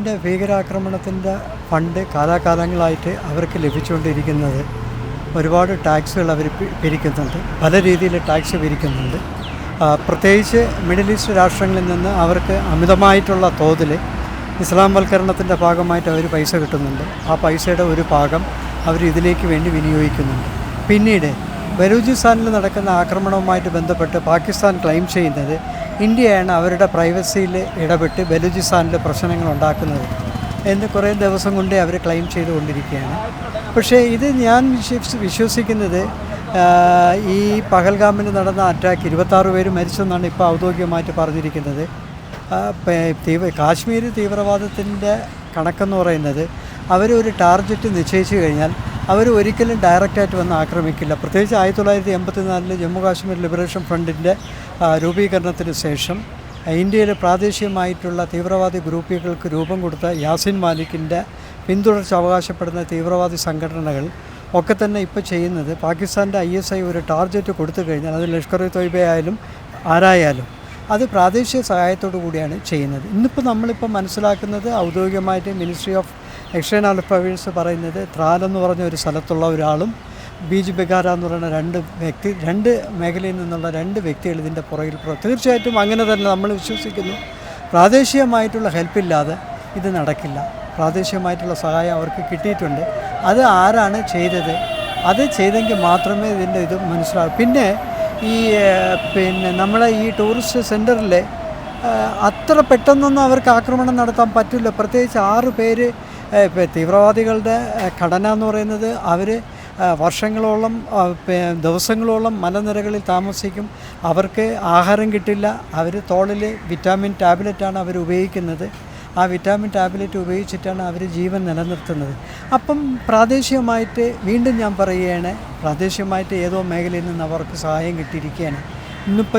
കാശ്മീരിൻ്റെ ഭീകരാക്രമണത്തിൻ്റെ fund കാലാകാലങ്ങളായിട്ട് അവർക്ക് ലഭിച്ചുകൊണ്ടിരിക്കുന്നത് ഒരുപാട് ടാക്സുകൾ അവർ പിരിക്കുന്നുണ്ട്, പല രീതിയിൽ ടാക്സ് പിരിക്കുന്നുണ്ട്. പ്രത്യേകിച്ച് മിഡിൽ ഈസ്റ്റ് രാഷ്ട്രങ്ങളിൽ നിന്ന് അവർക്ക് അമിതമായിട്ടുള്ള തോതിൽ ഇസ്ലാം വൽക്കരണത്തിൻ്റെ ഭാഗമായിട്ട് അവർ പൈസ കിട്ടുന്നുണ്ട്. ആ പൈസയുടെ ഒരു ഭാഗം അവർ ഇതിലേക്ക് വേണ്ടി വിനിയോഗിക്കുന്നുണ്ട്. പിന്നീട് ബലൂചിസ്ഥാനിൽ നടക്കുന്ന ആക്രമണവുമായിട്ട് ബന്ധപ്പെട്ട് പാകിസ്ഥാൻ ക്ലെയിം ചെയ്യുന്നത് ഇന്ത്യയാണ് അവരുടെ പ്രൈവസിയിൽ ഇടപെട്ട് ബലൂചിസ്ഥാനിൽ പ്രശ്നങ്ങൾ ഉണ്ടാക്കുന്നത് എന്ന് കുറേ ദിവസം കൊണ്ടേ അവർ ക്ലെയിം ചെയ്തുകൊണ്ടിരിക്കുകയാണ്. പക്ഷേ ഇത് ഞാൻ വിശ്വസിക്കുന്നത് ഈ പഹൽഗാമിൽ നടന്ന അറ്റാക്ക് 26 പേര് മരിച്ചെന്നാണ് ഇപ്പോൾ ഔദ്യോഗികമായിട്ട് പറഞ്ഞിരിക്കുന്നത്. കാശ്മീർ തീവ്രവാദത്തിൻ്റെ കണക്കെന്ന് പറയുന്നത് അവർ ഒരു ടാർഗറ്റ് നിശ്ചയിച്ചു കഴിഞ്ഞാൽ അവർ ഒരിക്കലും ഡയറക്റ്റായിട്ട് വന്ന് ആക്രമിക്കില്ല. പ്രത്യേകിച്ച് 1984 ജമ്മു കാശ്മീർ ലിബറേഷൻ ഫ്രണ്ടിൻ്റെ രൂപീകരണത്തിന് ശേഷം ഇന്ത്യയിൽ പ്രാദേശികമായിട്ടുള്ള തീവ്രവാദി ഗ്രൂപ്പുകൾക്ക് രൂപം കൊടുത്ത യാസിൻ മാലിക്കിൻ്റെ പിന്തുടർച്ച അവകാശപ്പെടുന്ന തീവ്രവാദി സംഘടനകൾ ഒക്കെ തന്നെ ഇപ്പോൾ ചെയ്യുന്നത് പാകിസ്ഥാൻ്റെ ISI ഒരു ടാർഗറ്റ് കൊടുത്തു കഴിഞ്ഞാൽ അത് ലഷ്കർ ഇ തൊയ്ബ ആയാലും ആരായാലും അത് പ്രാദേശിക സഹായത്തോടു കൂടിയാണ് ചെയ്യുന്നത്. നമ്മളിപ്പോൾ മനസ്സിലാക്കുന്നത് ഔദ്യോഗികമായിട്ട് മിനിസ്ട്രി ഓഫ് എക്സ്റ്റേണൽ അഫയേഴ്സ് പറയുന്നത് ത്രാലെന്ന് പറഞ്ഞ ഒരു സ്ഥലത്തുള്ള ഒരാളും ബീജ് ബെഗാര എന്ന് പറയുന്ന രണ്ട് മേഖലയിൽ നിന്നുള്ള 2 വ്യക്തികൾ ഇതിൻ്റെ പുറകിൽ തീർച്ചയായിട്ടും അങ്ങനെ തന്നെ നമ്മൾ വിശ്വസിക്കുന്നു. പ്രാദേശികമായിട്ടുള്ള ഹെൽപ്പില്ലാതെ ഇത് നടക്കില്ല. പ്രാദേശികമായിട്ടുള്ള സഹായം അവർക്ക് കിട്ടിയിട്ടുണ്ട്. അത് ആരാണ് ചെയ്തത്, അത് ചെയ്തെങ്കിൽ മാത്രമേ ഇതിൻ്റെ ഇത് മനസ്സിലാവും. പിന്നെ നമ്മളെ ഈ ടൂറിസ്റ്റ് സെൻറ്ററിൽ അത്ര പെട്ടെന്നൊന്നും അവർക്ക് ആക്രമണം നടത്താൻ പറ്റില്ല. പ്രത്യേകിച്ച് 6 പേര് തീവ്രവാദികളുടെ ഘടന എന്ന് പറയുന്നത് അവർ വർഷങ്ങളോളം ദിവസങ്ങളോളം മലനിരകളിൽ താമസിക്കും. അവർക്ക് ആഹാരം കിട്ടില്ല. അവർ തോളിൽ വിറ്റാമിൻ ടാബ്ലറ്റാണ് അവർ ഉപയോഗിക്കുന്നത്. ആ വിറ്റാമിൻ ടാബ്ലറ്റ് ഉപയോഗിച്ചിട്ടാണ് അവർ ജീവൻ നിലനിർത്തുന്നത്. അപ്പം പ്രാദേശികമായിട്ട് വീണ്ടും ഞാൻ പറയുകയാണ്, പ്രാദേശികമായിട്ട് ഏതോ മേഖലയിൽ നിന്ന് അവർക്ക് സഹായം കിട്ടിയിരിക്കുകയാണ്.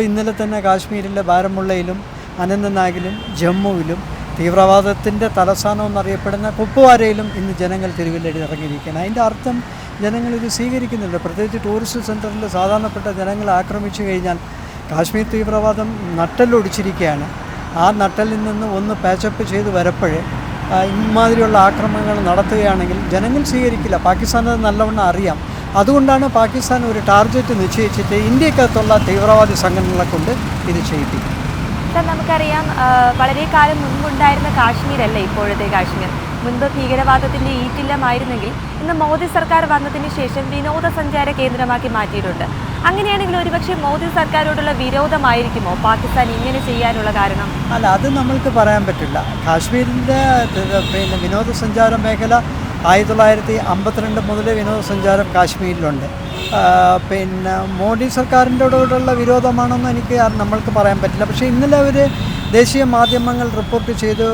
ഇന്നലെ തന്നെ കാശ്മീരിലെ ബാരമുള്ളയിലും അനന്തനാഗിലും ജമ്മുവിലും തീവ്രവാദത്തിൻ്റെ തലസ്ഥാനം എന്നറിയപ്പെടുന്ന കുപ്വാരയിലും ഇന്ന് ജനങ്ങൾ തെരുവിലേക്ക് ഇറങ്ങിയിരിക്കുകയാണ്. അതിൻ്റെ അർത്ഥം ജനങ്ങൾ ഇത് സ്വീകരിക്കുന്നുണ്ട്. പ്രത്യേകിച്ച് ടൂറിസ്റ്റ് സെൻറ്ററിൽ സാധാരണപ്പെട്ട ജനങ്ങൾ ആക്രമിച്ചു കഴിഞ്ഞാൽ കാശ്മീർ തീവ്രവാദം നട്ടലൊടിച്ചിരിക്കുകയാണ്. ആ നട്ടലിൽ നിന്ന് ഒന്ന് പാച്ചപ്പ് ചെയ്ത് വരപ്പോഴേ ഇമാതിരിയുള്ള ആക്രമണങ്ങൾ നടത്തുകയാണെങ്കിൽ ജനങ്ങൾ സ്വീകരിക്കില്ല. പാകിസ്ഥാൻ അത് നല്ലവണ്ണം അറിയാം. അതുകൊണ്ടാണ് പാകിസ്ഥാൻ ഒരു ടാർഗറ്റ് നിശ്ചയിച്ചിട്ട് ഇന്ത്യക്കകത്തുള്ള തീവ്രവാദി സംഘടനകളെ കൊണ്ട് ഇത് ചെയ്യിപ്പിക്കും. സാർ, നമുക്കറിയാം വളരെ കാലം മുൻപുണ്ടായിരുന്ന കാശ്മീരല്ല ഇപ്പോഴത്തെ കാശ്മീർ. മുൻപ് ഭീകരവാദത്തിൻ്റെ ഈറ്റില്ലമായിരുന്നെങ്കിൽ ഇന്ന് മോദി സർക്കാർ വന്നതിന് ശേഷം വിനോദസഞ്ചാര കേന്ദ്രമാക്കി മാറ്റിയിട്ടുണ്ട്. അങ്ങനെയാണെങ്കിൽ ഒരുപക്ഷെ മോദി സർക്കാരോടുള്ള വിരോധമായിരിക്കുമോ പാകിസ്ഥാൻ ഇങ്ങനെ ചെയ്യാനുള്ള കാരണം? അല്ല, അത് നമ്മൾക്ക് പറയാൻ പറ്റില്ല. കാശ്മീരിൻ്റെ വിനോദസഞ്ചാര മേഖല 1952 മുതൽ വിനോദസഞ്ചാരം കാശ്മീരിലുണ്ട്. മോഡി സർക്കാരിൻ്റെയോടുള്ള വിരോധമാണെന്ന് എനിക്ക് നമ്മൾക്ക് പറയാൻ പറ്റില്ല. പക്ഷേ ഇന്നലെ അവർ ദേശീയ മാധ്യമങ്ങൾ റിപ്പോർട്ട് ചെയ്ത്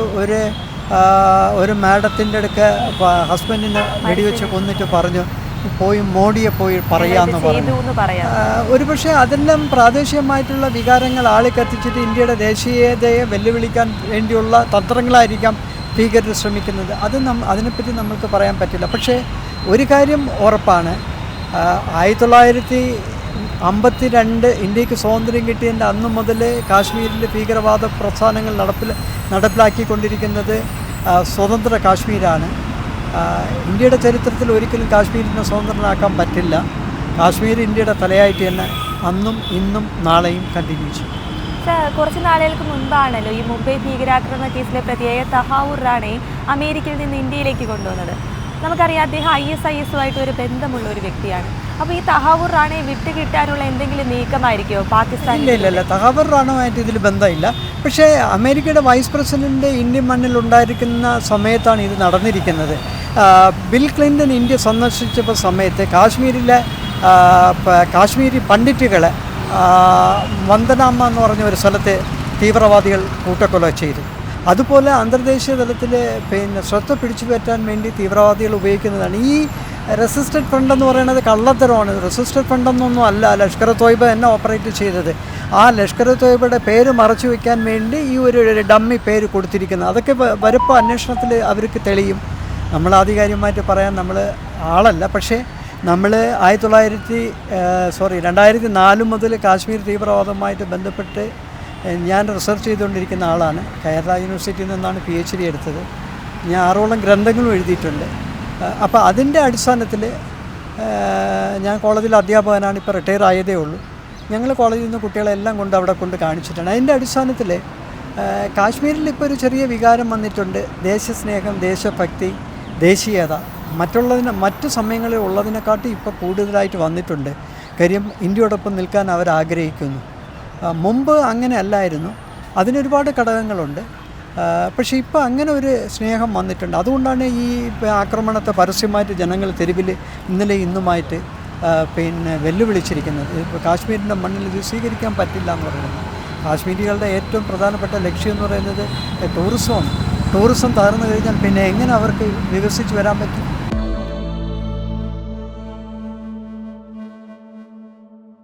ഒരു മാഡത്തിൻ്റെ അടുക്ക് ഹസ്ബൻഡിനെ വെടിവെച്ച് കൊന്നിട്ട് പറഞ്ഞു മോഡിയെ പോയി പറയാമെന്ന് പറഞ്ഞു. ഒരുപക്ഷെ അതെല്ലാം പ്രാദേശികമായിട്ടുള്ള വികാരങ്ങൾ ആളിക്കത്തിച്ചിട്ട് ഇന്ത്യയുടെ ദേശീയതയെ വെല്ലുവിളിക്കാൻ വേണ്ടിയുള്ള തന്ത്രങ്ങളായിരിക്കാം ഭീകരർ ശ്രമിക്കുന്നത്. അതിനെപ്പറ്റി നമുക്ക് പറയാൻ പറ്റില്ല. പക്ഷേ ഒരു കാര്യം ഉറപ്പാണ്, 1952 ഇന്ത്യക്ക് സ്വാതന്ത്ര്യം കിട്ടിയതിൻ്റെ അന്ന് മുതൽ കാശ്മീരിൽ ഭീകരവാദ പ്രസ്ഥാനങ്ങൾ നടപ്പിലാക്കിക്കൊണ്ടിരിക്കുന്നത് സ്വതന്ത്ര കാശ്മീരാണ്. ഇന്ത്യയുടെ ചരിത്രത്തിൽ ഒരിക്കലും കാശ്മീരിനെ സ്വതന്ത്രനാക്കാൻ പറ്റില്ല. കാശ്മീർ ഇന്ത്യയുടെ തലയായിട്ട് തന്നെ അന്നും ഇന്നും നാളെയും കണ്ടിന്യൂ ചെയ്യും. കുറച്ച് നാളുകൾക്ക് മുൻപാണല്ലോ ഈ മുംബൈ ഭീകരാക്രമണ കേസിലെ പ്രതിയായ തഹാവൂർ റാണയെ അമേരിക്കയിൽ നിന്ന് ഇന്ത്യയിലേക്ക് കൊണ്ടുവന്നത്. നമുക്കറിയാം അദ്ദേഹം ISIS-ഉമായിട്ട് ഒരു ബന്ധമുള്ള ഒരു വ്യക്തിയാണ്. അപ്പോൾ ഈ തഹാവൂർ റാണയെ വിട്ടുകിട്ടാനുള്ള എന്തെങ്കിലും നീക്കമായിരിക്കുമോ പാകിസ്ഥാൻ? ഇല്ല, തഹാവൂർ റാണയുമായിട്ട് ഇതിൽ ബന്ധമില്ല. പക്ഷേ അമേരിക്കയുടെ വൈസ് പ്രസിഡന്റ് ഇന്ത്യൻ മണ്ണിലുണ്ടായിരിക്കുന്ന സമയത്താണ് ഇത് നടന്നിരിക്കുന്നത്. ബിൽ ക്ലിൻ്റൺ ഇന്ത്യ സന്ദർശിച്ചപ്പോൾ സമയത്ത് കാശ്മീരി പണ്ഡിറ്റുകളെ വന്ദനാമ്മ എന്ന് പറഞ്ഞ ഒരു സ്ഥലത്ത് തീവ്രവാദികൾ കൂട്ടക്കൊല ചെയ്തു. അതുപോലെ അന്തർദേശീയ തലത്തിൽ ശ്രദ്ധ പിടിച്ചു പറ്റാൻ വേണ്ടി തീവ്രവാദികൾ ഉപയോഗിക്കുന്നതാണ് ഈ റെസിസ്റ്റഡ് ഫ്രണ്ട് എന്ന് പറയുന്നത്. കള്ളത്തരമാണ്. റെസിസ്റ്റഡ് ഫ്രണ്ടൊന്നും അല്ല ലഷ്കർ ഇ തൊയ്ബ തന്നെ ഓപ്പറേറ്റ് ചെയ്തത്. ആ ലഷ്കർ ഇ തൊയ്ബയുടെ പേര് മറച്ചു വയ്ക്കാൻ വേണ്ടി ഈ ഒരു ഡമ്മി പേര് കൊടുത്തിരിക്കുന്നത്. അതൊക്കെ വരുമ്പോൾ അന്വേഷണത്തിൽ അവർക്ക് തെളിയും. നമ്മൾ ആധികാരികമായിട്ട് പറയാൻ നമ്മൾ ആളല്ല. പക്ഷേ നമ്മൾ 2004 മുതൽ കാശ്മീർ തീവ്രവാദവുമായിട്ട് ബന്ധപ്പെട്ട് ഞാൻ റിസർച്ച് ചെയ്തുകൊണ്ടിരിക്കുന്ന ആളാണ്. കേരള യൂണിവേഴ്സിറ്റിയിൽ നിന്നാണ് PhD എടുത്തത്. ഞാൻ 6ഓളം ഗ്രന്ഥങ്ങളും എഴുതിയിട്ടുണ്ട്. അപ്പോൾ അതിൻ്റെ അടിസ്ഥാനത്തിൽ ഞാൻ കോളേജിൽ അധ്യാപകനാണ്, ഇപ്പോൾ റിട്ടയർ ആയതേ ഉള്ളൂ. ഞങ്ങൾ കോളേജിൽ നിന്ന് കുട്ടികളെല്ലാം കൊണ്ട് അവിടെ കൊണ്ട് കാണിച്ചിട്ടുണ്ട്. അതിൻ്റെ അടിസ്ഥാനത്തിൽ കാശ്മീരിൽ ഇപ്പോൾ ഒരു ചെറിയ വികാരം വന്നിട്ടുണ്ട്. ദേശസ്നേഹം, ദേശഭക്തി, ദേശീയത മറ്റു സമയങ്ങളിൽ ഉള്ളതിനെക്കാട്ടും ഇപ്പോൾ കൂടുതലായിട്ട് വന്നിട്ടുണ്ട്. കാര്യം ഇന്ത്യയോടൊപ്പം നിൽക്കാൻ അവർ ആഗ്രഹിക്കുന്നു. മുമ്പ് അങ്ങനെ അല്ലായിരുന്നു. അതിനൊരുപാട് ഘടകങ്ങളുണ്ട്. പക്ഷേ ഇപ്പോൾ അങ്ങനെ ഒരു സ്നേഹം വന്നിട്ടുണ്ട്. അതുകൊണ്ടാണ് ഈ ആക്രമണത്തെ പരസ്യമായിട്ട് ജനങ്ങൾ തെരുവിൽ ഇന്നലെ ഇന്നുമായിട്ട് വെല്ലുവിളിച്ചിരിക്കുന്നത്. ഇപ്പോൾ കാശ്മീരിൻ്റെ മണ്ണിൽ ഇത് സ്വീകരിക്കാൻ പറ്റില്ല എന്ന് പറയുന്നത്. കാശ്മീരികളുടെ ഏറ്റവും പ്രധാനപ്പെട്ട ലക്ഷ്യം എന്ന് പറയുന്നത് ടൂറിസമാണ്. ടൂറിസം തകർന്നു കഴിഞ്ഞാൽ പിന്നെ എങ്ങനെ അവർക്ക് വികസിച്ച് വരാൻ പറ്റും?